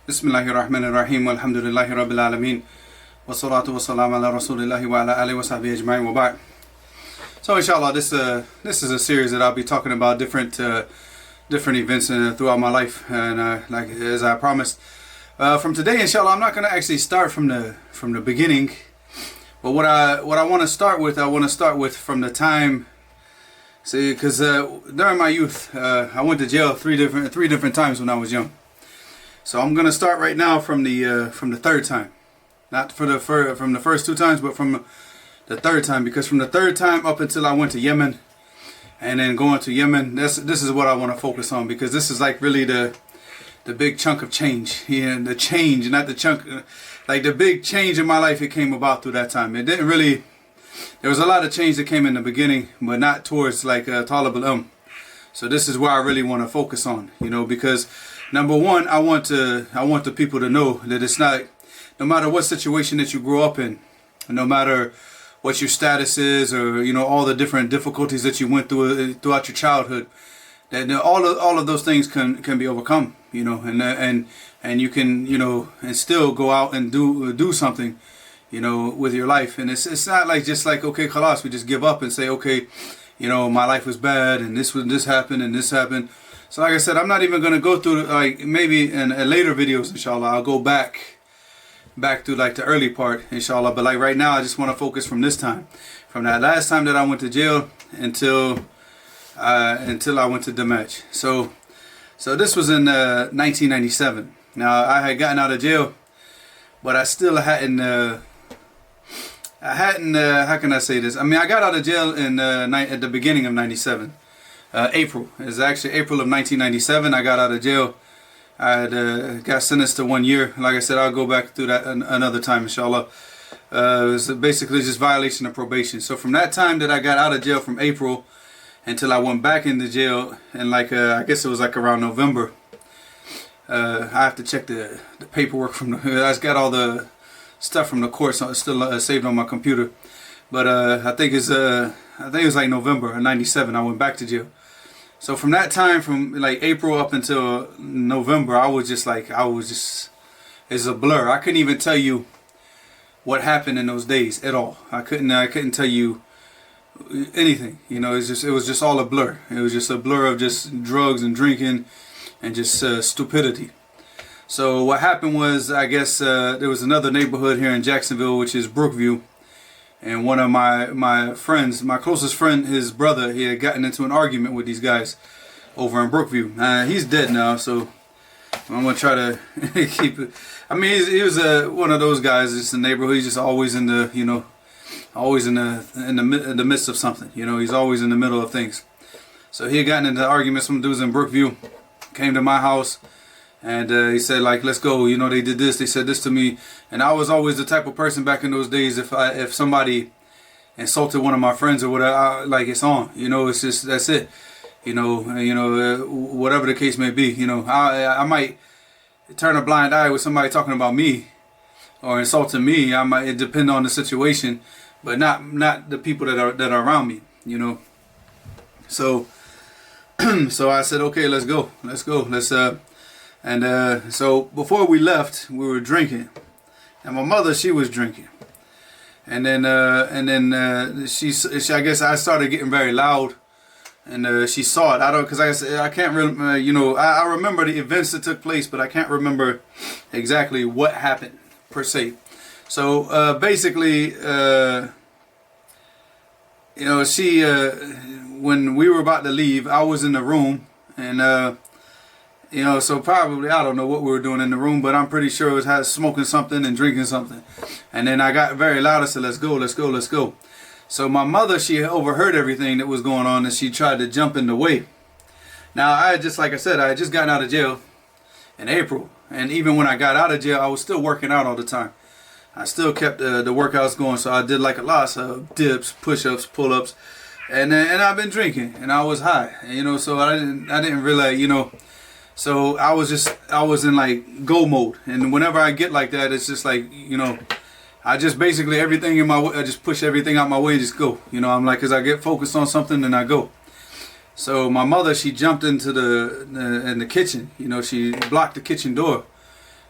Bismillahirrahmanirrahim. Alhamdulillahi Rabbil Alameen. Wassalatu wassalam ala Rasulillahi wa ala alihi wa sahbihi ajma'in wa ba'd. So inshallah, this is a series that I'll be talking about different events throughout my life, and like as I promised, from today inshallah I'm not going to actually start from the beginning, but what I want to start with, from the time. See, because during my youth, I went to jail three different times when I was young. So I'm gonna start right now from the third time, not from the first two times, but from the third time. Because from the third time up until I went to Yemen, and then going to Yemen, this is what I want to focus on, because this is like really the big chunk of change. Yeah, the change, not the chunk, like the big change in my life. It came about through that time. It didn't really. There was a lot of change that came in the beginning, but not towards like Talib al-Ilm. So this is where I really want to focus on, because number one, I want the people to know that it's not, no matter what situation that you grow up in, no matter what your status is, or all the different difficulties that you went through throughout your childhood, that all of those things can be overcome, and you can and still go out and do something, with your life. And it's not like just like, okay, khalas, we just give up and say, okay, my life was bad and this happened and this happened. So like I said, I'm not even going to go through, like maybe in later videos, inshallah, I'll go back to like the early part, inshallah. But like right now, I just want to focus from this time, from that last time that I went to jail until I went to Damaj. So this was in 1997. Now I had gotten out of jail, but I still hadn't, how can I say this? I mean, I got out of jail at the beginning of 97. April. It's actually April of 1997. I got out of jail. I had got sentenced to 1 year. Like I said, I'll go back through that another time, inshallah. It was basically just violation of probation. So from that time that I got out of jail, from April until I went back into jail, and like I guess it was like around November. I have to check the paperwork from I've got all the stuff from the court, so it's still saved on my computer. But I think it was like November of 97. I went back to jail. So from that time, from like April up until November, it's a blur. I couldn't even tell you what happened in those days at all. I couldn't tell you anything. It was just all a blur. It was just a blur of just drugs and drinking and just stupidity. So what happened was, I guess there was another neighborhood here in Jacksonville, which is Brookview. And one of my friends, my closest friend, his brother, he had gotten into an argument with these guys over in Brookview. He's dead now, so I'm gonna try to keep it. I mean, he was one of those guys. It's a neighborhood. He's just always in the, always in the midst of something. He's always in the middle of things. So he had gotten into arguments with some dudes in Brookview. Came to my house. And he said, like, let's go. They did this. They said this to me. And I was always the type of person back in those days, if somebody insulted one of my friends or whatever, like, it's on. It's just, that's it. Whatever the case may be. I might turn a blind eye with somebody talking about me or insulting me. It depend on the situation, but not the people that are around me. So so I said, okay, let's go. So before we left, we were drinking, and my mother, she was drinking, and then she I guess I started getting very loud, and she saw it. Because I can't really, I remember the events that took place, but I can't remember exactly what happened per se. So basically, she when we were about to leave, I was in the room, and so probably, I don't know what we were doing in the room, but I'm pretty sure it was smoking something and drinking something. And then I got very loud. I said, let's go. So my mother, she overheard everything that was going on, and she tried to jump in the way. Now, like I said, I had just gotten out of jail in April. And even when I got out of jail, I was still working out all the time. I still kept the workouts going. So I did like a lot of dips, push-ups, pull-ups. And I've been drinking, and I was high. So I didn't realize, So I was in like go mode, and whenever I get like that, it's just like, I just basically everything in my way, I just push everything out my way and just go. I'm like, cause I get focused on something and I go. So my mother, she jumped into the kitchen. She blocked the kitchen door.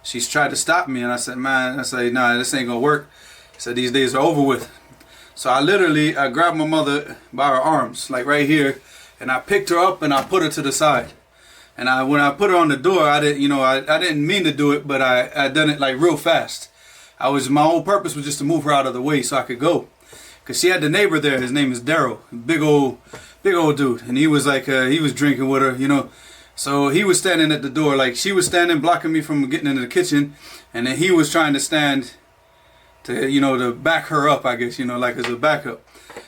She's tried to stop me, and I said, man, I said, nah, this ain't gonna work. I said, these days are over with. So I grabbed my mother by her arms, like right here, and I picked her up and I put her to the side. And when I put her on the door, I didn't mean to do it, but I done it like real fast. My whole purpose was just to move her out of the way so I could go. Cause she had the neighbor there. His name is Daryl, big old dude, and he was like he was drinking with her, So he was standing at the door, like she was standing blocking me from getting into the kitchen, and then he was trying to stand to to back her up, I guess, like as a backup.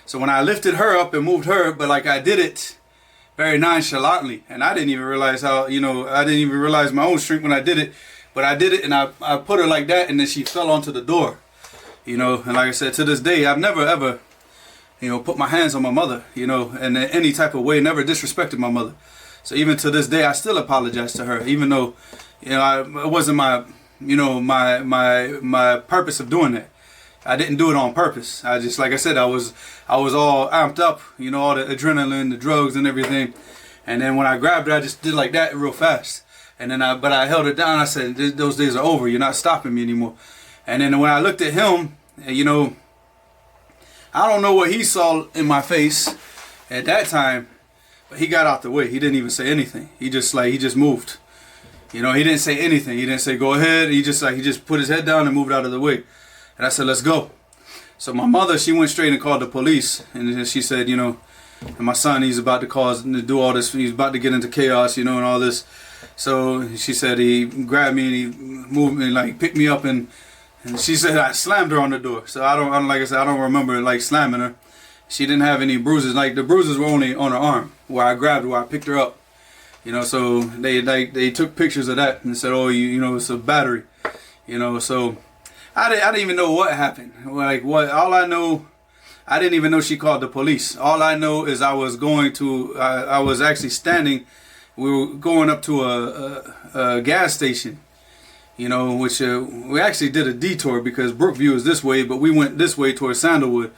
So when I lifted her up and moved her, but like I did it very nonchalantly, and I didn't even realize how I didn't even realize my own strength when I did it, but I did it, and I put her like that, and then she fell onto the door. And like I said, to this day, I've never ever, put my hands on my mother, in any type of way, never disrespected my mother. So even to this day, I still apologize to her, even though, it wasn't my, my purpose of doing that. I didn't do it on purpose. I just, like I said, I was all amped up, all the adrenaline, the drugs and everything. And then when I grabbed her, I just did like that real fast. And then but I held it down. I said, those days are over. You're not stopping me anymore. And then when I looked at him, I don't know what he saw in my face at that time, but he got out the way. He didn't even say anything. He just moved. He didn't say anything. He didn't say go ahead. He just put his head down and moved out of the way. And I said, let's go. So my mother, she went straight and called the police, and then she said, and my son, he's about to do all this. He's about to get into chaos, and all this. So she said he grabbed me and he moved me, like picked me up, and she said I slammed her on the door. So I don't like I said, I don't remember like slamming her. She didn't have any bruises. Like the bruises were only on her arm where I grabbed her, where I picked her up. So they took pictures of that and said, oh, it's a battery. So I didn't even know what happened. Like what? All I know, I didn't even know she called the police. All I know is I was actually standing. We were going up to a gas station, which we actually did a detour because Brookview is this way, but we went this way towards Sandalwood,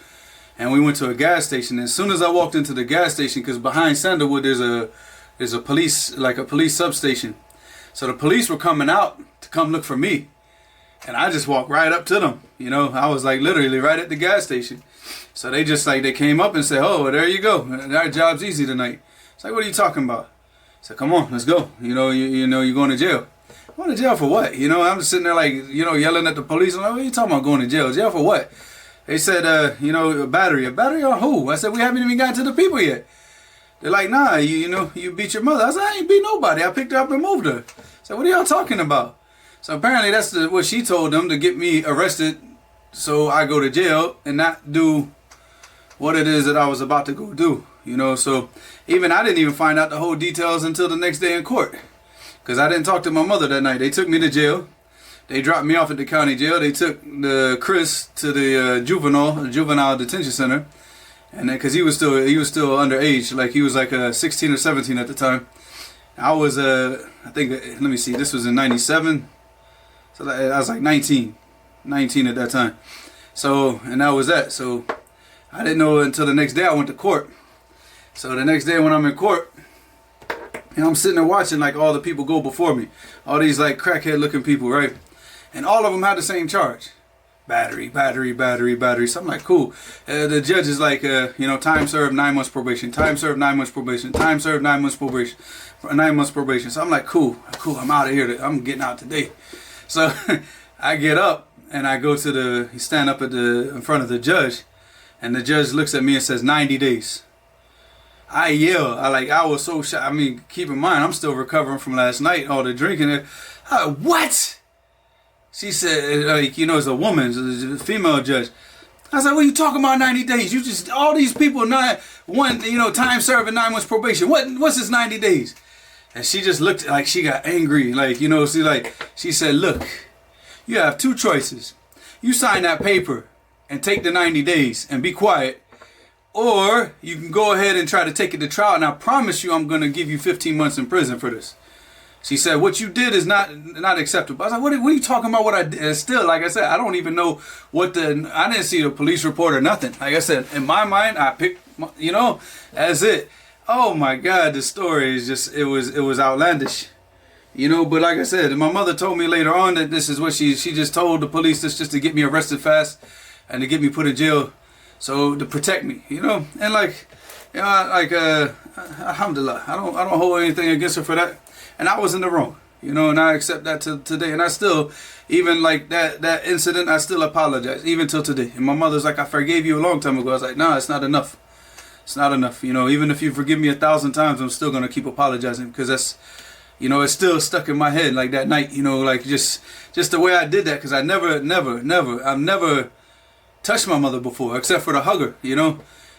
and we went to a gas station. As soon as I walked into the gas station, because behind Sandalwood there's a police substation, so the police were coming out to come look for me, and I just walked right up to them. I was like literally right at the gas station. So they just they came up and said, oh, well, there you go. Our job's easy tonight. It's like, what are you talking about? I said, come on, let's go. You're going to jail. Going to jail for what? I'm just sitting there like, yelling at the police. I'm like, what are you talking about going to jail? Jail for what? They said, a battery. A battery on who? I said, we haven't even gotten to the people yet. They're like, nah, you beat your mother. I said, I ain't beat nobody. I picked her up and moved her. I said, what are y'all talking about? So apparently that's what she told them, to get me arrested so I go to jail and not do what it is that I was about to go do. So even I didn't even find out the whole details until the next day in court, because I didn't talk to my mother that night. They took me to jail. They dropped me off at the county jail. They took Chris to the juvenile detention center, and because he was still underage, like he was like 16 or 17 at the time. I was I think, let me see, this was in '97, so I was like 19 at that time. So, and that was that. So I didn't know until the next day I went to court. So the next day when I'm in court, I'm sitting there watching like all the people go before me, all these like crackhead looking people, right? And all of them had the same charge: battery. So I'm like, cool. The judge is like, time served, 9 months probation. Time served, 9 months probation. Time served, 9 months probation. 9 months probation. So I'm like, cool. I'm out of here. I'm getting out today. So I get up and I go to stand up in front of the judge, and the judge looks at me and says 90 days. I yell. I was so shocked. I mean, keep in mind, I'm still recovering from last night, all the drinking. What? She said, it's a woman, it's a female judge. I was like, what are you talking about 90 days? You just, all these people, time served and 9 months probation. What's this 90 days? And she just looked like she got angry. She said, look, you have two choices. You sign that paper and take the 90 days and be quiet, or you can go ahead and try to take it to trial, and I promise you I'm going to give you 15 months in prison for this. She said, what you did is not acceptable. I was like, what are you talking about what I did? And still, like I said, I don't even know I didn't see the police report or nothing. Like I said, in my mind, I picked, that's it. Oh my God, the story is just, it was outlandish. But like I said, my mother told me later on that this is what she just told the police this just to get me arrested fast and to get me put in jail, so to protect me, and alhamdulillah, I don't hold anything against her for that, and I was in the wrong, and I accept that today, and I still, even like that incident, I still apologize even till today. And my mother's like, I forgave you a long time ago. I was like, nah, it's not enough. It's not enough. Even if you forgive me 1,000 times, I'm still gonna keep apologizing, because that's, it's still stuck in my head, like that night, like just the way I did that, because I I've never touched my mother before, except for the hugger,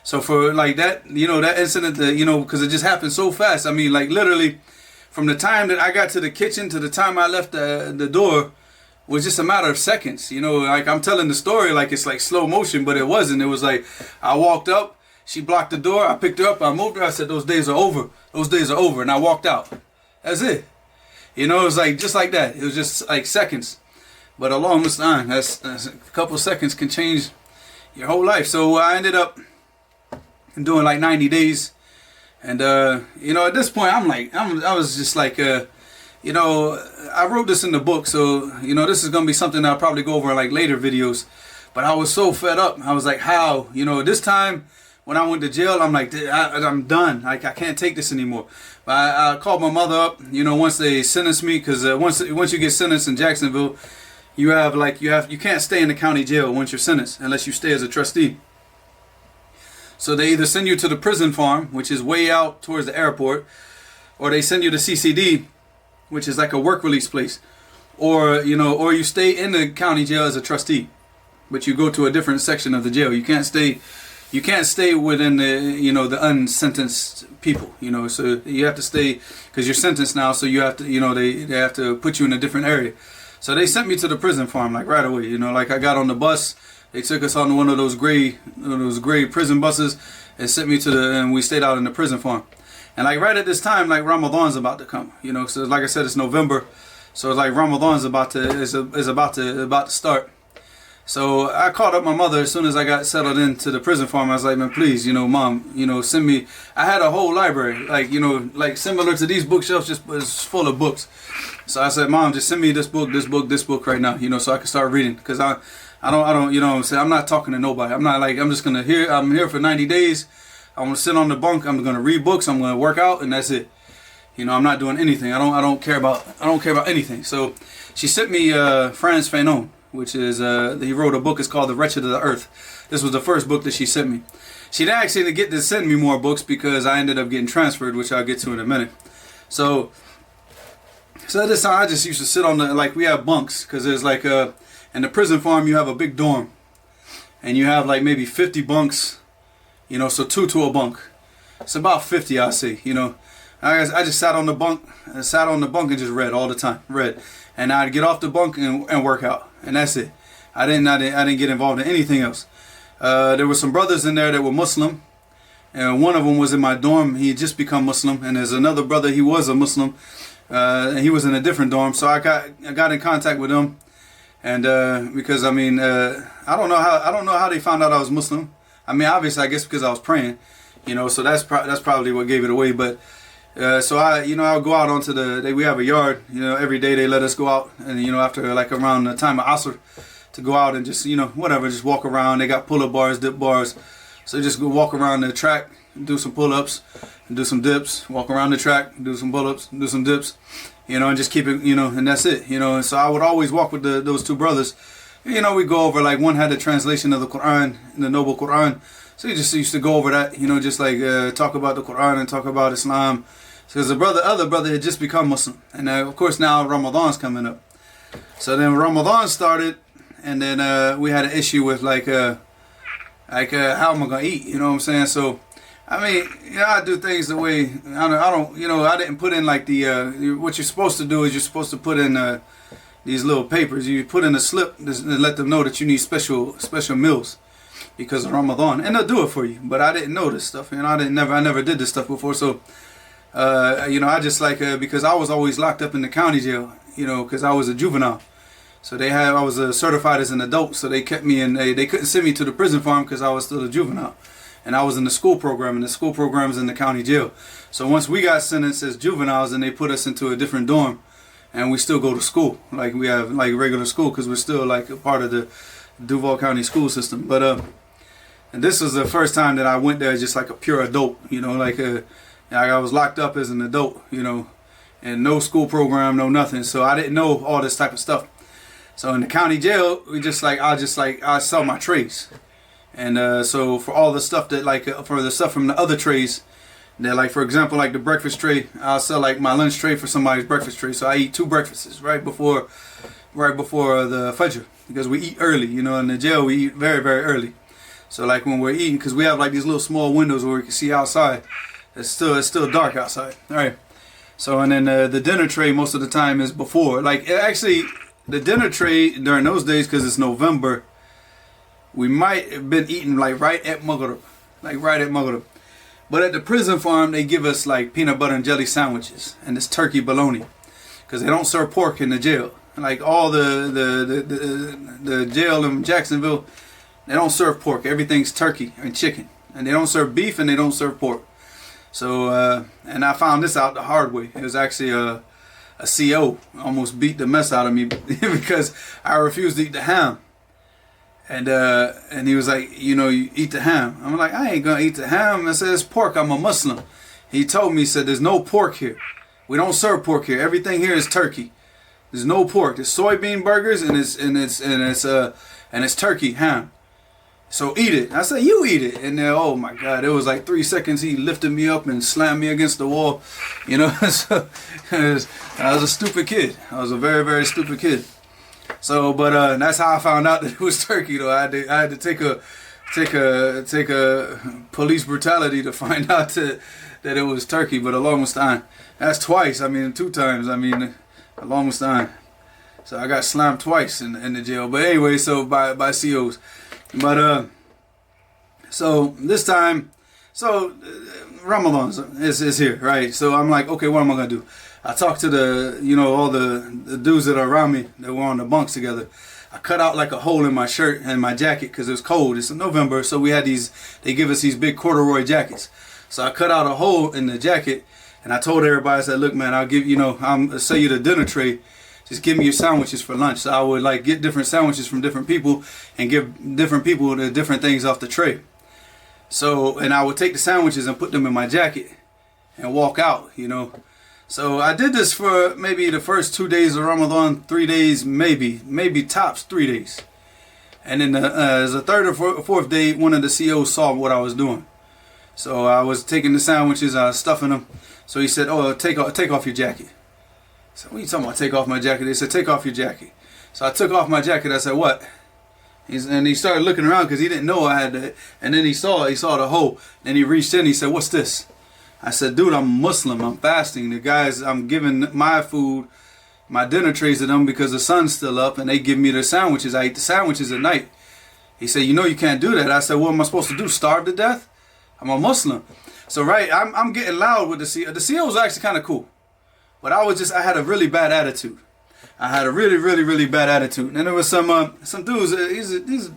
So for like that, that incident, because it just happened so fast. I mean, like literally, from the time that I got to the kitchen to the time I left the door, was just a matter of seconds. Like I'm telling the story like it's like slow motion, but it wasn't. It was like I walked up, she blocked the door, I picked her up, I moved her, I said, those days are over. Those days are over, and I walked out. That's it. It was like just like that. It was just like seconds. But along this time, that's a couple of seconds can change your whole life. So I ended up doing like 90 days. And, at this point, I was just like, I wrote this in the book. So, this is going to be something I'll probably go over in like later videos. But I was so fed up. I was like, how? This time when I went to jail, I'm like, I'm done. Like, I can't take this anymore. But I called my mother up, once they sentenced me, because once you get sentenced in Jacksonville, you can't stay in the county jail once you're sentenced unless you stay as a trustee. So they either send you to the prison farm, which is way out towards the airport, or they send you to CCD, which is like a work release place, or you stay in the county jail as a trustee, but you go to a different section of the jail. You can't stay within the unsentenced people, so you have to stay, because you're sentenced now, so you have to, they have to put you in a different area. So they sent me to the prison farm like right away, like I got on the bus, they took us on one of those gray prison buses and sent me and we stayed out in the prison farm. And like right at this time, like Ramadan's about to come, so like I said, it's November, so it's like Ramadan's about to start. So I called up my mother as soon as I got settled into the prison farm. I was like, man, please, Mom, send me. I had a whole library, like similar to these bookshelves, just it's full of books. So I said, Mom, just send me this book right now, so I can start reading. Because I don't, what I'm saying, I'm not talking to nobody. I'm not I'm just gonna I'm here for 90 days. I'm gonna sit on the bunk. I'm gonna read books. I'm gonna work out, and that's it. I'm not doing anything. I don't care about anything. So she sent me Frantz Fanon, which is he wrote a book. It's called The Wretched of the Earth. This was the first book that she sent me. She didn't actually get to send me more books because I ended up getting transferred, which I'll get to in a minute. So this time I just used to sit on we have bunks, because there's in the prison farm you have a big dorm, and you have like maybe 50 bunks, so 2 to a bunk. It's about 50, I say, I just sat on the bunk and just read all the time, and I'd get off the bunk and work out, and that's it. I didn't get involved in anything else. There were some brothers in there that were Muslim, and one of them was in my dorm. He had just become Muslim, and there's another brother, he was a Muslim, and he was in a different dorm. So I got in contact with them, and because I don't know how they found out I was Muslim. Obviously I guess because I was praying, so that's probably what gave it away. But so I would go out onto we have a yard, every day they let us go out, and after like around the time of Asr, to go out and just just walk around. They got pull-up bars, dip bars, so just go walk around the track, do some pull-ups and do some dips, walk around the track, do some pull-ups, do some dips, and just keep it, and that's it, and so I would always walk with those two brothers. We go over, like one had a translation of the Quran, the Noble Quran, so we just used to go over that, just talk about the Quran and talk about Islam, because the other brother had just become Muslim, and of course now Ramadan's coming up. So then Ramadan started, and then we had an issue with how am I gonna eat? You know what I'm saying? So I do things the way I didn't put in like what you're supposed to do is you're supposed to put in these little papers. You put in a slip and let them know that you need special meals because of Ramadan, and they'll do it for you. But I didn't know this stuff, I never did this stuff before. So I just because I was always locked up in the county jail, because I was a juvenile. So I was certified as an adult, so they kept me in. They couldn't send me to the prison farm because I was still a juvenile, and I was in the school program, and the school program is in the county jail. So once we got sentenced as juveniles, and they put us into a different dorm, and we still go to school. Like we have like regular school because we're still like a part of the Duval County school system. But and this was the first time that I went there just like a pure adult, you know, like I was locked up as an adult, you know, and no school program, no nothing. So I didn't know all this type of stuff. So in the county jail, I sell my trays. And so for all the stuff that for the stuff from the other trays, that like for example like the breakfast tray, I'll sell like my lunch tray for somebody's breakfast tray. So I eat 2 breakfasts right before the Fajr, because we eat early. You know, in the jail we eat very, very early. So like when we're eating, because we have like these little small windows where we can see outside. It's still dark outside. All right. So and then the dinner tray most of the time is before. Like actually the dinner tray during those days, because it's November, we might have been eating like right at Maghrib. But at the prison farm, they give us like peanut butter and jelly sandwiches and this turkey bologna, because they don't serve pork in the jail. Like all the jail in Jacksonville, they don't serve pork. Everything's turkey and chicken, and they don't serve beef and they don't serve pork. So and I found this out the hard way. It was actually a CO almost beat the mess out of me because I refused to eat the ham. And he was like, you know, you eat the ham. I'm like, I ain't gonna eat the ham. I said, it's pork. I'm a Muslim. He told me, he said, there's no pork here. We don't serve pork here. Everything here is turkey. There's no pork. There's soybean burgers and it's turkey ham. So eat it. I said, you eat it. And then, oh my God, it was like 3 seconds. He lifted me up and slammed me against the wall. You know, so I was a stupid kid. I was a very, very stupid kid. So, but that's how I found out that it was turkey. Though I had to take a police brutality to find out that it was turkey. But Allah Musta'an. That's twice. I mean, 2 times. I mean, Allah Musta'an. So I got slammed twice in the jail. But anyway, so by COs. But so this time, so Ramadan is here, right? So I'm like, okay, what am I gonna do? I talked to all the dudes that are around me that were on the bunks together. I cut out like a hole in my shirt and my jacket because it was cold. It's in November, so we had they give us these big corduroy jackets. So I cut out a hole in the jacket, and I told everybody, I said, look, man, I'll give I'm sell you the dinner tray. Just give me your sandwiches for lunch. So I would like get different sandwiches from different people and give different people the different things off the tray. So, and I would take the sandwiches and put them in my jacket and walk out, So I did this for maybe the first 2 days of Ramadan, 3 days, maybe tops 3 days. And then as a third or fourth day, one of the COs saw what I was doing. So I was taking the sandwiches, I was stuffing them. So he said, oh, take off your jacket. I said, what are you talking about, take off my jacket? They said, take off your jacket. So I took off my jacket. I said, what? And he started looking around because he didn't know I had it. And then he saw the hole. Then he reached in. He said, what's this? I said, dude, I'm Muslim. I'm fasting. The guys, I'm giving my food, my dinner trays to them because the sun's still up, and they give me their sandwiches. I eat the sandwiches at night. He said, you can't do that. I said, what am I supposed to do? Starve to death? I'm a Muslim. So I'm getting loud with the CO. The CO was actually kind of cool. But I had a really bad attitude. I had a really, really, really bad attitude. And there was some dudes, these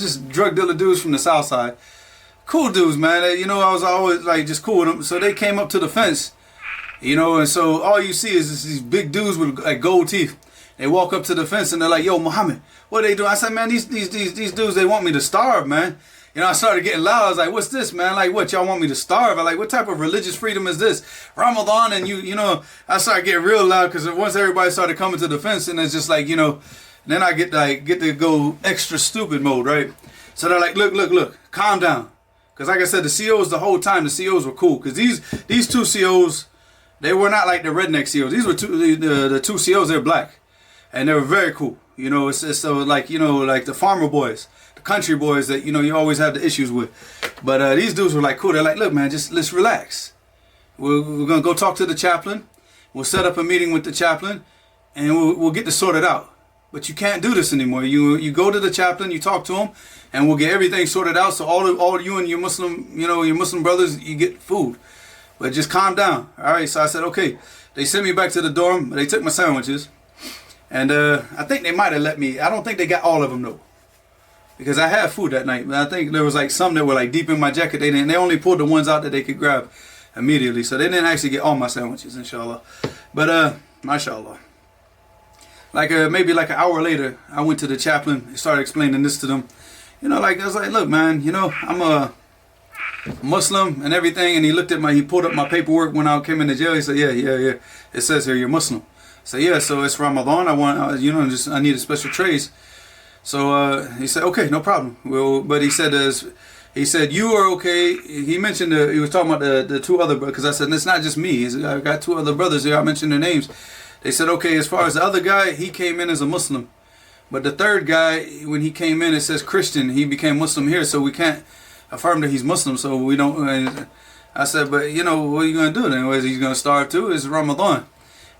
just drug dealer dudes from the south side. Cool dudes, man. I was always like just cool with them. So they came up to the fence, and so all you see is these big dudes with like gold teeth. They walk up to the fence and they're like, yo, Muhammad, what are they doing? I said, man, these dudes, they want me to starve, man. I started getting loud. I was like, what's this, man? Like, what, y'all want me to starve? I'm like, what type of religious freedom is this? Ramadan, and I started getting real loud because once everybody started coming to the fence, and it's just like, then I get to go extra stupid mode, right? So they're like, look, calm down. Because like I said, the COs, the whole time, the COs were cool. Because these 2 COs, they were not like the redneck COs. These were the 2 COs, they're black. And they were very cool. It's so like, like the farmer boys. Country boys that you always have the issues with, but these dudes were like cool. They're like, look, man, just let's relax. We're gonna go talk to the chaplain. We'll set up a meeting with the chaplain, and we'll get this sorted out. But you can't do this anymore. You go to the chaplain, you talk to him, and we'll get everything sorted out. So all you and your Muslim brothers, you get food. But just calm down. All right. So I said, okay. They sent me back to the dorm. They took my sandwiches, and I think they might have let me. I don't think they got all of them though. Because I had food that night, but I think there was like some that were like deep in my jacket. They only pulled the ones out that they could grab immediately, so they didn't actually get all my sandwiches, inshallah. But mashallah. like maybe like an hour later, I went to the chaplain and started explaining this to them. You know, like I was like, look, man, you know, I'm a Muslim and everything. And he looked at he pulled up my paperwork when I came into jail. He said, yeah. It says here you're Muslim. So yeah, so it's Ramadan. I need a special trays. So he said, okay, no problem. Well, but he said you are okay. He mentioned he was talking about the two other brothers, because I said it's not just me. I got two other brothers here. I mentioned their names. They said, okay, as far as the other guy, he came in as a Muslim, but the third guy, when he came in, it says Christian. He became Muslim here, so we can't affirm that he's Muslim. So we don't. I said, but you know, what are you gonna do then? He's gonna starve too. It's Ramadan.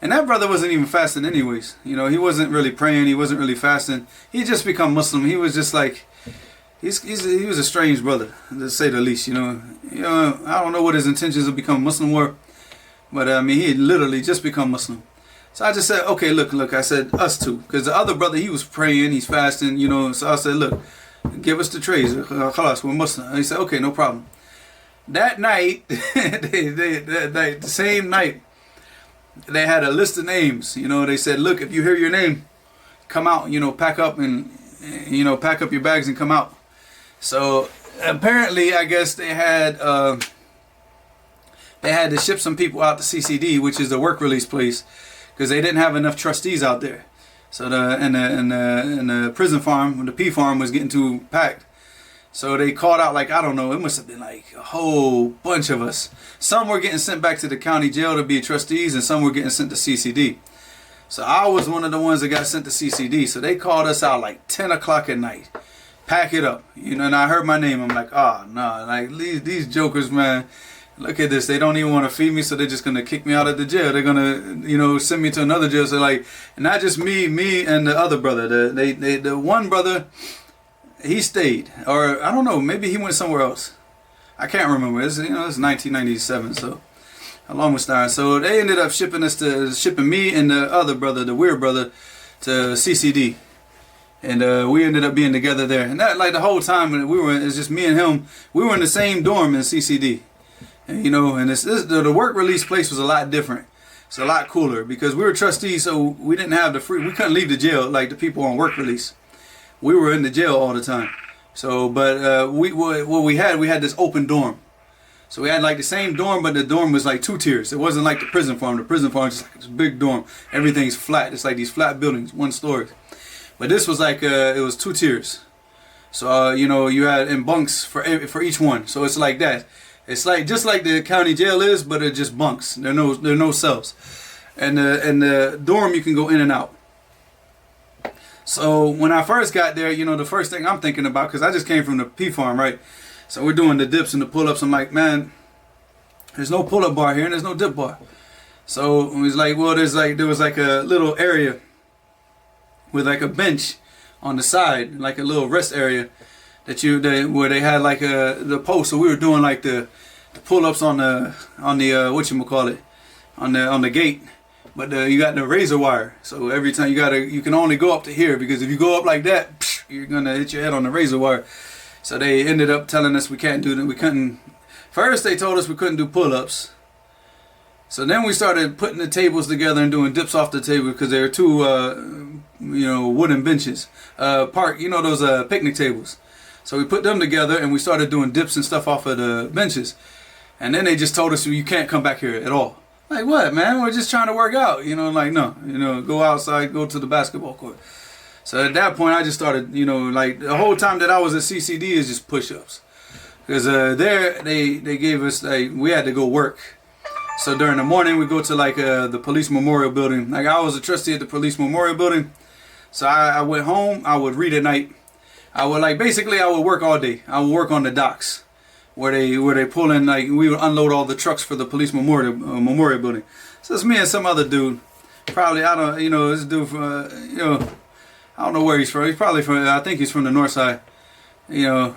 And that brother wasn't even fasting anyways. You know, he wasn't really praying. He wasn't really fasting. He just become Muslim. He was just like, he was a strange brother, to say the least. You know, I don't know what his intentions of becoming Muslim were, but I mean, he had literally just become Muslim. So I just said, okay, look. I said us two, because the other brother, he was praying, he's fasting. You know, so I said, look, give us the trays. Khalas, we're Muslim. And he said, okay, no problem. That night, the same night, they had a list of names. You know, they said, look, if you hear your name, come out, you know, pack up your bags and come out. So apparently, I guess they had to ship some people out to CCD, which is the work release place, because they didn't have enough trustees out there. So the prison farm, the P farm, was getting too packed. So they called out, like, I don't know, it must have been like a whole bunch of us. Some were getting sent back to the county jail to be trustees, and some were getting sent to CCD. So I was one of the ones that got sent to CCD. So they called us out like 10 o'clock at night. Pack it up. You know, and I heard my name. I'm like, oh, no. Like, these jokers, man, look at this. They don't even want to feed me, so they're just going to kick me out of the jail. They're going to, you know, send me to another jail. So, like, not just me and the other brother. The one brother, he stayed. Or, I don't know, maybe he went somewhere else. I can't remember. It's 1997, so a long time. So they ended up shipping me and the other brother, the weird brother, to CCD. And we ended up being together there. And that, like, the whole time it's just me and him. We were in the same dorm in CCD. And, you know, and the work release place was a lot different. It's a lot cooler because we were trustees, so we didn't have we couldn't leave the jail like the people on work release. We were in the jail all the time. So, but we had this open dorm. So we had like the same dorm, but the dorm was like 2 tiers. It wasn't like the prison farm. The prison farm is just like this big dorm. Everything's flat. It's like these flat buildings, 1 story. But this was like it was 2 tiers. So you know, you had in bunks for each one. So it's like that. It's like just like the county jail is, but it's just bunks. There are no cells. And the dorm you can go in and out. So when I first got there, you know, the first thing I'm thinking about, because I just came from the P farm, right? So we're doing the dips and the pull-ups. I'm like, man, there's no pull-up bar here and there's no dip bar. So it was like, well, there was like a little area with like a bench on the side, like a little rest area where they had like the post. So we were doing like the pull-ups on the whatchamacallit, on the gate. But you got the razor wire, so every time you can only go up to here, because if you go up like that, you're gonna hit your head on the razor wire. So they ended up telling us we can't do that. We couldn't. First they told us we couldn't do pull-ups. So then we started putting the tables together and doing dips off the table, because there are 2 wooden benches, those picnic tables. So we put them together and we started doing dips and stuff off of the benches. And then they just told us, you can't come back here at all. Like, what, man? We're just trying to work out. You know, like, no. You know, go outside, go to the basketball court. So at that point, I just started, you know, like, the whole time that I was at CCD is just push-ups. Because there, they gave us, like, we had to go work. So during the morning, we go to, like, the police memorial building. Like, I was a trustee at the police memorial building. So I went home. I would read at night. I would work all day. I would work on the docks. Where they pull in, like, we would unload all the trucks for the police memorial building. So it's me and some other dude. Probably, this dude from, I don't know where he's from. He's probably from, I think he's from the north side. You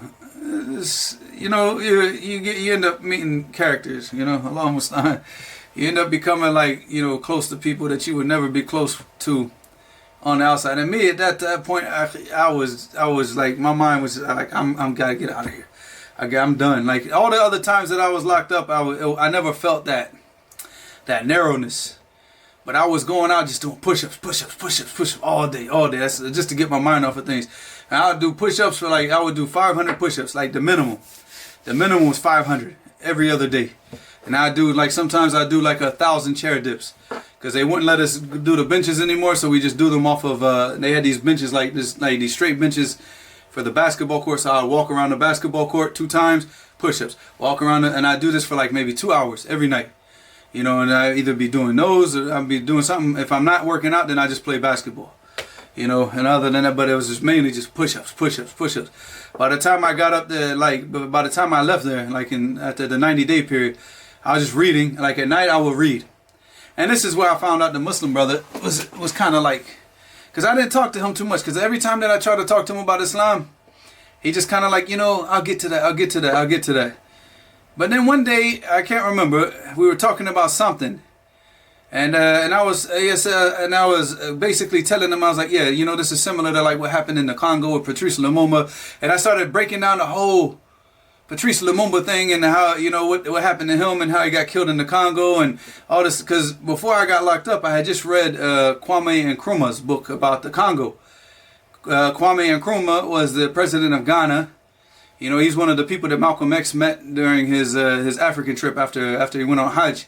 end up meeting characters, along with time. You end up becoming, like, close to people that you would never be close to on the outside. And me, at that point, I was like, my mind was like, I'm gotta get out of here. I'm done. Like, all the other times that I was locked up, I never felt that narrowness. But I was going out just doing push-ups, push-ups, push-ups, push-ups all day, all day. That's just to get my mind off of things. And I would do push-ups for like, I would do 500 push-ups, like the minimum. The minimum was 500 every other day. And I do like, sometimes I do like 1,000 chair dips. Because they wouldn't let us do the benches anymore, so we just do them off of, they had these benches like this, like these straight benches for the basketball court. So I would walk around the basketball court 2 times, push-ups. Walk around, and I do this for like maybe 2 hours every night. You know, and I either be doing those or I'd be doing something. If I'm not working out, then I just play basketball. You know, and other than that, but it was just mainly just push-ups, push-ups, push-ups. By the time I got up there, like, by the time I left there, like after the 90-day period, I was just reading. Like at night, I would read. And this is where I found out the Muslim brother was kind of like, because I didn't talk to him too much, because every time that I tried to talk to him about Islam, he just kind of like, you know, I'll get to that, I'll get to that, I'll get to that. But then one day, I can't remember, we were talking about something, and I was basically telling him, I was like, yeah, you know, this is similar to like what happened in the Congo with Patrice Lumumba, and I started breaking down the whole Patrice Lumumba thing and how, you know, what happened to him and how he got killed in the Congo and all this, because before I got locked up, I had just read Kwame Nkrumah's book about the Congo. Kwame Nkrumah was the president of Ghana. You know, he's one of the people that Malcolm X met during his African trip after he went on Hajj.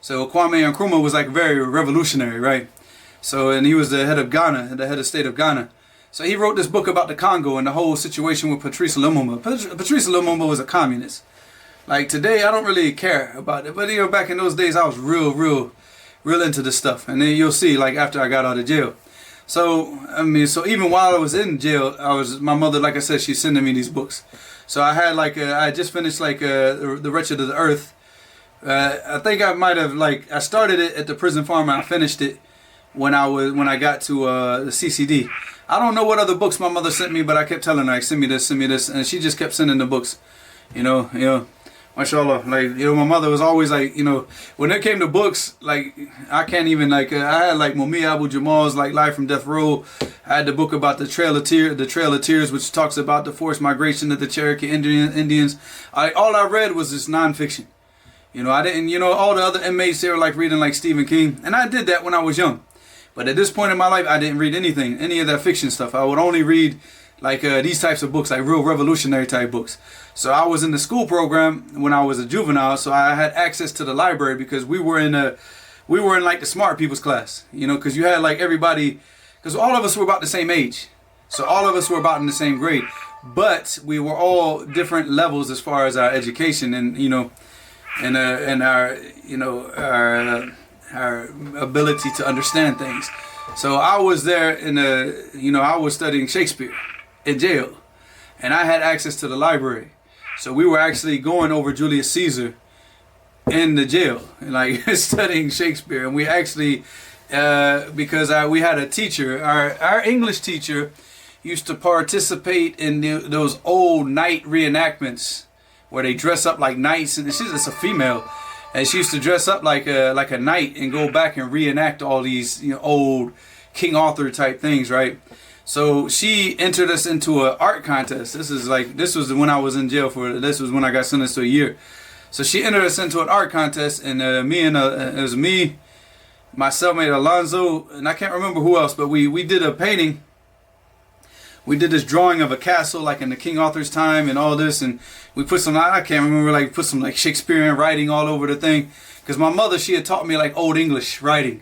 So Kwame Nkrumah was like very revolutionary, right? So, and he was the head of Ghana, the head of state of Ghana. So he wrote this book about the Congo and the whole situation with Patrice Lumumba. Patrice Lumumba was a communist. Like today, I don't really care about it. But you know, back in those days, I was real into this stuff. And then you'll see, like after I got out of jail. So, I mean, so even while I was in jail, my mother, like I said, she's sending me these books. So I had like, I just finished like The Wretched of the Earth. I think I might have like, I started it at the prison farm and I finished it when I got to the CCD. I don't know what other books my mother sent me, but I kept telling her, like, send me this, and she just kept sending the books. You know, mashallah. Like, you know, my mother was always like, you know, when it came to books, like, I can't even, like, I had like Mumia Abu Jamal's like Life from Death Row. I had the book about the Trail of Tears, which talks about the forced migration of the Cherokee Indians. All I read was this nonfiction. You know, I didn't, you know, all the other inmates, they were like reading like Stephen King, and I did that when I was young. But at this point in my life, I didn't read any of that fiction stuff. I would only read like these types of books, like real revolutionary type books. So I was in the school program when I was a juvenile, so I had access to the library because we were in like the smart people's class, you know, because you had like everybody, because all of us were about the same age, so all of us were about in the same grade, but we were all different levels as far as our education and you know, and our you know our ability to understand things. So I was there I was studying Shakespeare in jail, and I had access to the library. So we were actually going over Julius Caesar in the jail, like studying Shakespeare. And we actually, because we had a teacher, our English teacher used to participate in those old knight reenactments where they dress up like knights, and she's just a female. And she used to dress up like a knight and go back and reenact all these, you know, old King Arthur type things, right? So she entered us into an art contest. This was when I was in jail this was when I got sentenced to a year. So she entered us into an art contest, and it was me, my cellmate Alonzo, and I can't remember who else, but we did a painting. We did this drawing of a castle like in the King Arthur's time and all this, and we put some, I can't remember, like put some like Shakespearean writing all over the thing, because my mother, she had taught me like Old English writing.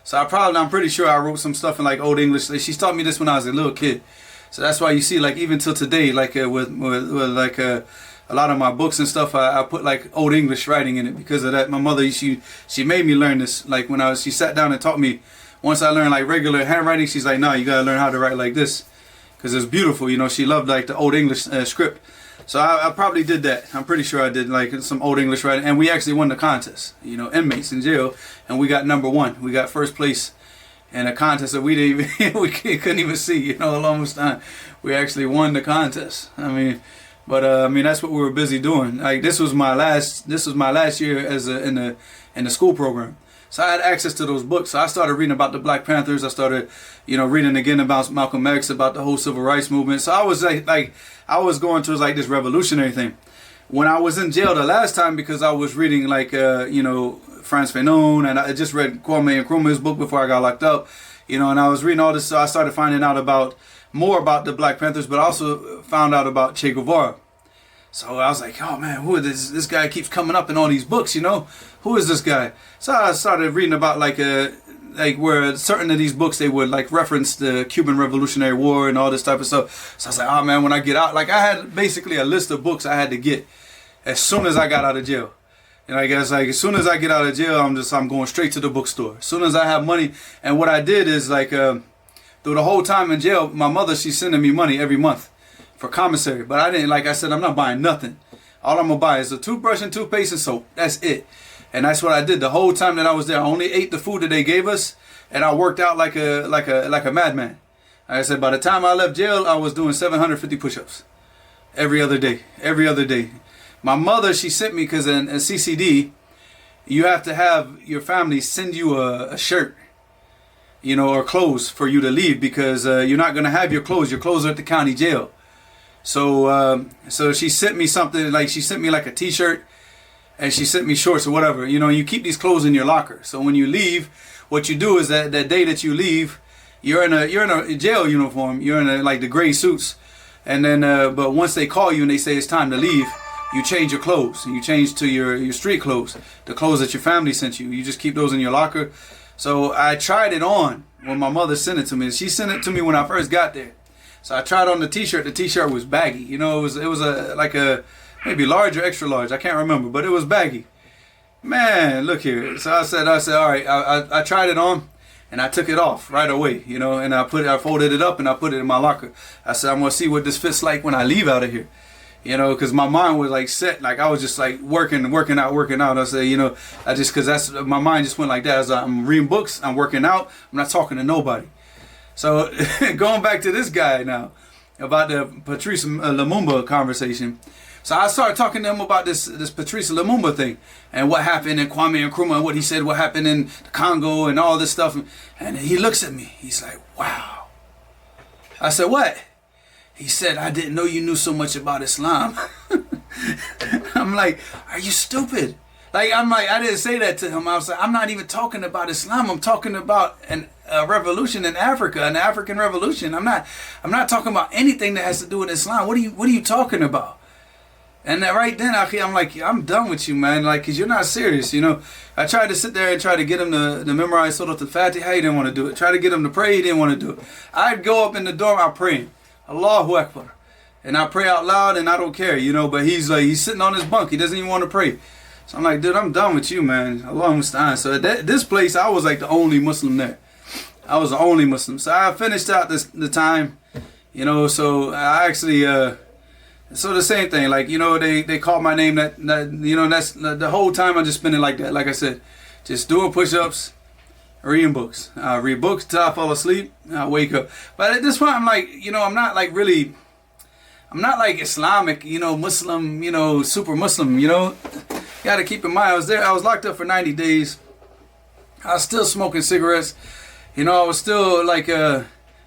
So I'm pretty sure I wrote some stuff in like Old English. She taught me this when I was a little kid. So that's why you see like even till today, like with like a lot of my books and stuff, I put like Old English writing in it because of that. My mother, she made me learn this. Like when she sat down and taught me. Once I learned like regular handwriting, she's like, no, you gotta learn how to write like this, because it's beautiful. You know, she loved like the Old English script. So I probably did that. I'm pretty sure I did like some Old English writing, and we actually won the contest. You know, inmates in jail, and we got number 1. We got first place in a contest that we didn't even we couldn't even see. You know, almost time we actually won the contest. I mean, but that's what we were busy doing. Like this was my last year as in the school program. So I had access to those books. So I started reading about the Black Panthers. I started, you know, reading again about Malcolm X, about the whole civil rights movement. So I was like I was going towards like this revolutionary thing. When I was in jail the last time, because I was reading like, you know, Frantz Fanon, and I just read Kwame Nkrumah's book before I got locked up. You know, and I was reading all this, so I started finding out more about the Black Panthers, but I also found out about Che Guevara. So I was like, oh man, who is this guy keeps coming up in all these books, you know? Who is this guy? So I started reading about like where certain of these books, they would like reference the Cuban Revolutionary War and all this type of stuff. So I was like, oh man, when I get out, like I had basically a list of books I had to get as soon as I got out of jail. And I guess like as soon as I get out of jail, I'm going straight to the bookstore. As soon as I have money, and what I did is like through the whole time in jail, my mother, she's sending me money every month for commissary. But I didn't, like I said, I'm not buying nothing. All I'm gonna buy is a toothbrush and toothpaste and soap. That's it. And that's what I did the whole time that I was there. I only ate the food that they gave us, and I worked out like a madman. Like I said, by the time I left jail, I was doing 750 push-ups every other day. Every other day. My mother, she sent me, because in CCD, you have to have your family send you a shirt, you know, or clothes for you to leave, because you're not going to have your clothes. Your clothes are at the county jail. So she sent me something, like she sent me like a t-shirt, and she sent me shorts or whatever. You know, you keep these clothes in your locker. So when you leave, what you do is that day that you leave, you're in a jail uniform. You're in like the gray suits. And then, but once they call you and they say it's time to leave, you change your clothes, and you change to your street clothes, the clothes that your family sent you. You just keep those in your locker. So I tried it on when my mother sent it to me. She sent it to me when I first got there. So I tried on the t-shirt. The t-shirt was baggy. You know, it was like a maybe large or extra large. I can't remember, but it was baggy. Man, look here. So I said, all right. I tried it on, and I took it off right away. You know, and I folded it up and I put it in my locker. I said, I'm gonna see what this fits like when I leave out of here. You know, because my mind was like set, like I was just like working out. I said, you know, because my mind just went like that. I was like, I'm reading books, I'm working out, I'm not talking to nobody. So going back to this guy now, about the Patrice Lumumba conversation. So I started talking to him about this Patrice Lumumba thing, and what happened in Kwame Nkrumah, and what he said, what happened in the Congo, and all this stuff. And he looks at me, he's like, wow. I said, what? He said, I didn't know you knew so much about Islam. I'm like, are you stupid? Like, I didn't say that to him. I was like, I'm not even talking about Islam. I'm talking about a revolution in Africa, an African revolution. I'm not talking about anything that has to do with Islam. What are you talking about? And right then, I'm like, I'm done with you, man. Like, cause you're not serious, you know. I tried to sit there and try to get him to memorize Surah Al-Fatiha. He didn't want to do it. Try to get him to pray. He didn't want to do it. I'd go up in the dorm. I pray. Allahu Akbar. And I pray out loud, and I don't care, you know, but he's sitting on his bunk. He doesn't even want to pray. So I'm like, dude, I'm done with you, man. Allahu Musta'an. So at this place, I was like the only Muslim there. I was the only Muslim. So I finished out the time, you know, so I actually, so the same thing, like, you know, they called my name, that you know, that's the whole time I just spent it like that. Like I said, just doing push-ups, reading books. I read books till I fall asleep. I wake up. But at this point, I'm like, you know, I'm not like Islamic, you know, Muslim, you know, super Muslim, you know. You got to keep in mind, I was locked up for 90 days. I was still smoking cigarettes. You know, I was still like,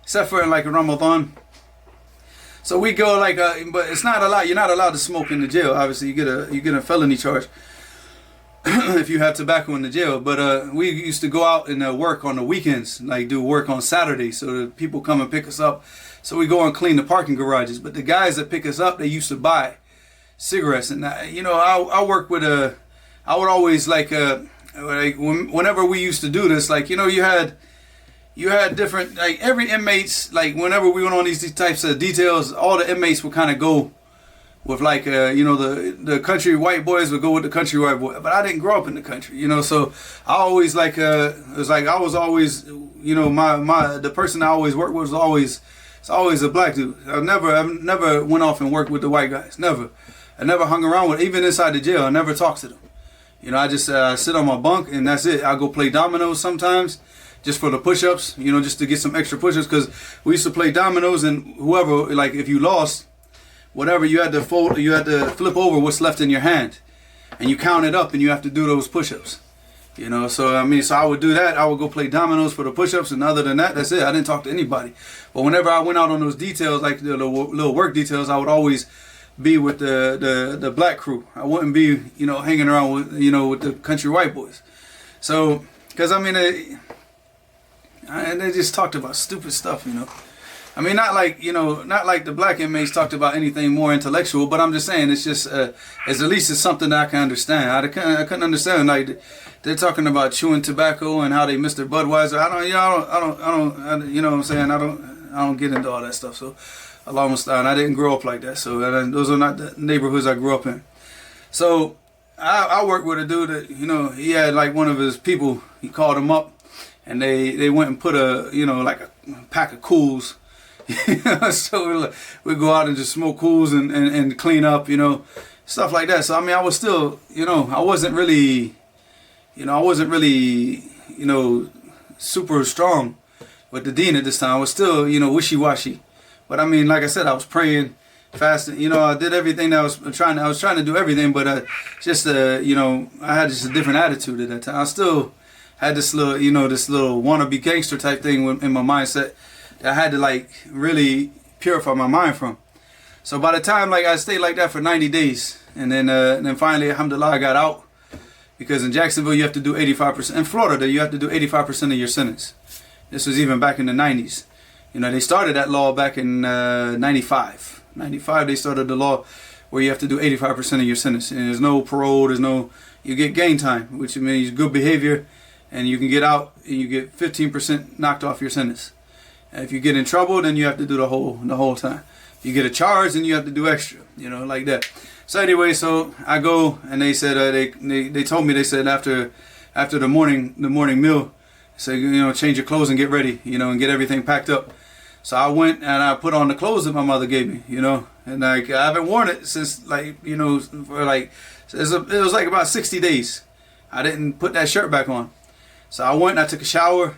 except for in like Ramadan. So we go like, but it's not allowed. You're not allowed to smoke in the jail. Obviously, you get a felony charge if you have tobacco in the jail. But we used to go out and work on the weekends, like do work on Saturdays, so that people come and pick us up. So we go and clean the parking garages. But the guys that pick us up, they used to buy cigarettes, and you know, I work with I would always like whenever we used to do this, like, you know, you had different, like every inmates, like whenever we went on these types of details, all the inmates would kind of go with like, you know, the country white boys would go with the country white boy. But I didn't grow up in the country, you know, so I always like, it was like I was always, you know, the person I always worked with was always a black dude. I never went off and worked with the white guys. Never. I never hung around with, even inside the jail, I never talked to them. You know, I just sit on my bunk and that's it. I go play dominoes sometimes, just for the push-ups, you know, just to get some extra push-ups, because we used to play dominoes, and whoever, like if you lost, whatever, you had to flip over what's left in your hand, and you count it up, and you have to do those push-ups. You know, so I mean, so I would do that. I would go play dominoes for the push-ups, and other than that, that's it. I didn't talk to anybody. But whenever I went out on those details, like the little work details, I would always be with the black crew. I wouldn't be, you know, hanging around with, you know, with the country white boys. So, because I mean, they just talked about stupid stuff, you know. I mean, not like, you know, not like the black inmates talked about anything more intellectual, but I'm just saying it's just, it's at least it's something that I can understand. I couldn't understand, like, they're talking about chewing tobacco and how they miss their Budweiser. I don't, you know what I'm saying? I don't get into all that stuff. So, Allah Mustaan, I didn't grow up like that. So, those are not the neighborhoods I grew up in. So, I worked with a dude that, you know, he had like one of his people, he called him up, and they went and put a, you know, like a pack of cools. So we go out and just smoke cools and clean up, you know, stuff like that. So I mean, I was still, you know, I wasn't really, you know, super strong with the deen at this time. I was still, you know, wishy-washy. But I mean, like I said, I was praying, fasting. You know, I did everything that I was trying to do everything, but just you know, I had just a different attitude at that time. I still had this little, you know, this little wannabe gangster type thing in my mindset that I had to like really purify my mind from. So by the time like I stayed like that for 90 days, and then finally, alhamdulillah, I got out, because in Jacksonville you have to do 85%. In Florida, you have to do 85% of your sentence. This was even back in the 90s. You know, they started that law back in 95. 95, they started the law where you have to do 85% of your sentence, and there's no parole, you get gain time, which means good behavior, and you can get out and you get 15% knocked off your sentence. And if you get in trouble, then you have to do the whole time. If you get a charge, then you have to do extra, you know, like that. So anyway, so I go, and they said they told me, they said after the morning meal, say, you know, change your clothes and get ready, you know, and get everything packed up. So I went and I put on the clothes that my mother gave me, you know, and like I haven't worn it since, like, you know, for like it was like about 60 days. I didn't put that shirt back on. So I went and I took a shower.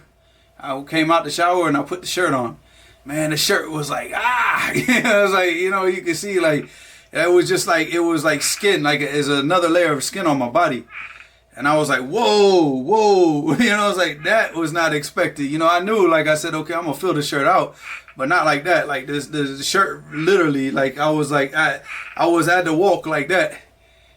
I came out the shower and I put the shirt on. Man, the shirt was like, it was like, you know, you can see like, it was just like, it was like skin, like there's another layer of skin on my body. And I was like, whoa, you know, I was like, that was not expected. You know, I knew, like I said, okay, I'm gonna fill the shirt out, but not like that. Like the shirt literally, like I was like, I had to walk like that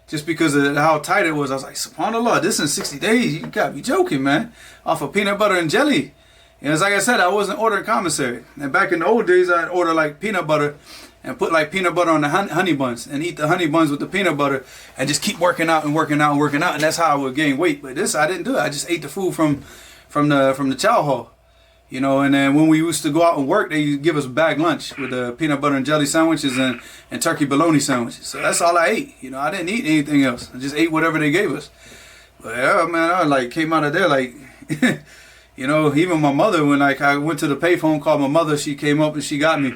just because of how tight it was. I was like, subhanAllah, this in 60 days, you gotta be joking, man. Off of peanut butter and jelly. And it's like I said, I wasn't ordering commissary. And back in the old days, I'd order like peanut butter and put like peanut butter on the honey buns and eat the honey buns with the peanut butter and just keep working out. And that's how I would gain weight. But this, I didn't do it. I just ate the food from the chow hall, you know. And then when we used to go out and work, they used to give us bag lunch with the peanut butter and jelly sandwiches and turkey bologna sandwiches. So that's all I ate. You know, I didn't eat anything else. I just ate whatever they gave us. But yeah, man, I like came out of there like... You know, even my mother, when like I went to the payphone, called my mother, she came up and she got me.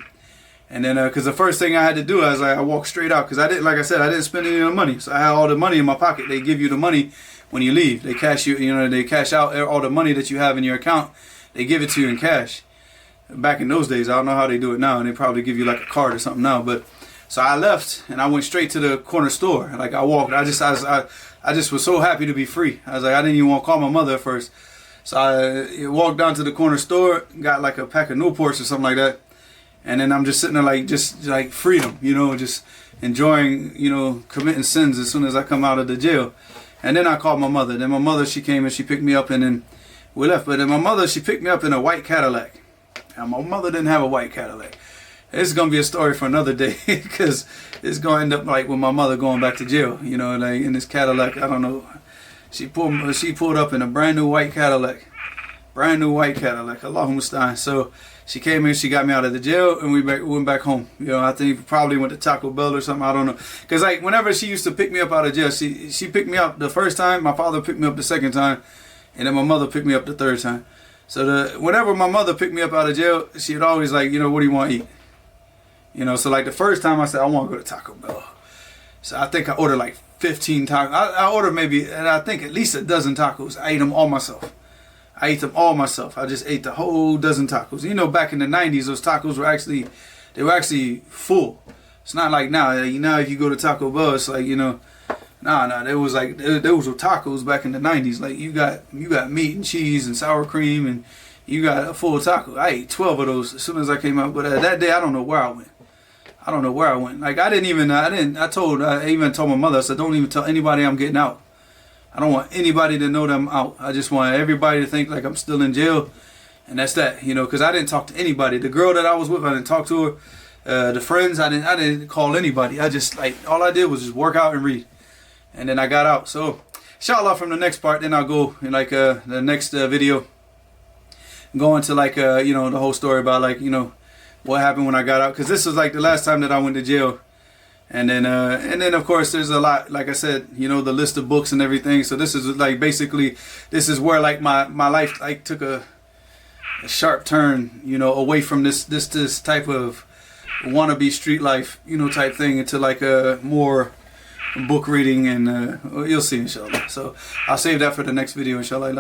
And then, because the first thing I had to do, I was like, I walked straight out, because I didn't, like I said, I didn't spend any of the money. So I had all the money in my pocket. They give you the money when you leave. They cash you, you know, they cash out all the money that you have in your account. They give it to you in cash. Back in those days, I don't know how they do it now, and they probably give you like a card or something now. But so I left and I went straight to the corner store. Like I walked, I just was so happy to be free. I was like, I didn't even want to call my mother at first. So I walked down to the corner store, got like a pack of Newports or something like that. And then I'm just sitting there like, just like freedom, you know, just enjoying, you know, committing sins as soon as I come out of the jail. And then I called my mother. Then my mother, she came and she picked me up, and then we left. But then my mother, she picked me up in a white Cadillac. And my mother didn't have a white Cadillac. This is going to be a story for another day, because it's going to end up like with my mother going back to jail, you know, like in this Cadillac, I don't know. She pulled up in a brand new white Cadillac. Allahumma musta'an. So she came in, she got me out of the jail, and we went back home. You know, I think we probably went to Taco Bell or something, I don't know. Because like whenever she used to pick me up out of jail, she picked me up the first time, my father picked me up the second time, and then my mother picked me up the third time. So whenever my mother picked me up out of jail, she'd always like, you know, what do you want to eat? You know, so like the first time I said, I want to go to Taco Bell. So I think I ordered like 15 tacos. I ordered maybe, and I think at least a dozen tacos. I ate them all myself. I just ate the whole dozen tacos. You know, back in the 90s, those tacos were actually full. It's not like now. Now if you go to Taco Bell, it's like, you know, there was tacos back in the 90s. Like you got meat and cheese and sour cream, and you got a full taco. I ate 12 of those as soon as I came out. But that day, I don't know where I went. Like I even told my mother, I said, don't even tell anybody I'm getting out. I don't want anybody to know that I'm out. I just want everybody to think like I'm still in jail. And that's that, you know, because I didn't talk to anybody. The girl that I was with, I didn't talk to her. The friends, I didn't call anybody. I just, like, all I did was just work out and read. And then I got out. So, inshallah, from the next part, then I'll go in, like, the next video. Go into, like, you know, the whole story about, like, you know, what happened when I got out. Because this was, like, the last time that I went to jail. And then of course, there's a lot, like I said, you know, the list of books and everything. So this is like basically, this is where like my life like took a sharp turn, you know, away from this type of wannabe street life, you know, type thing into like a more book reading, and you'll see, inshallah. So I'll save that for the next video, inshallah.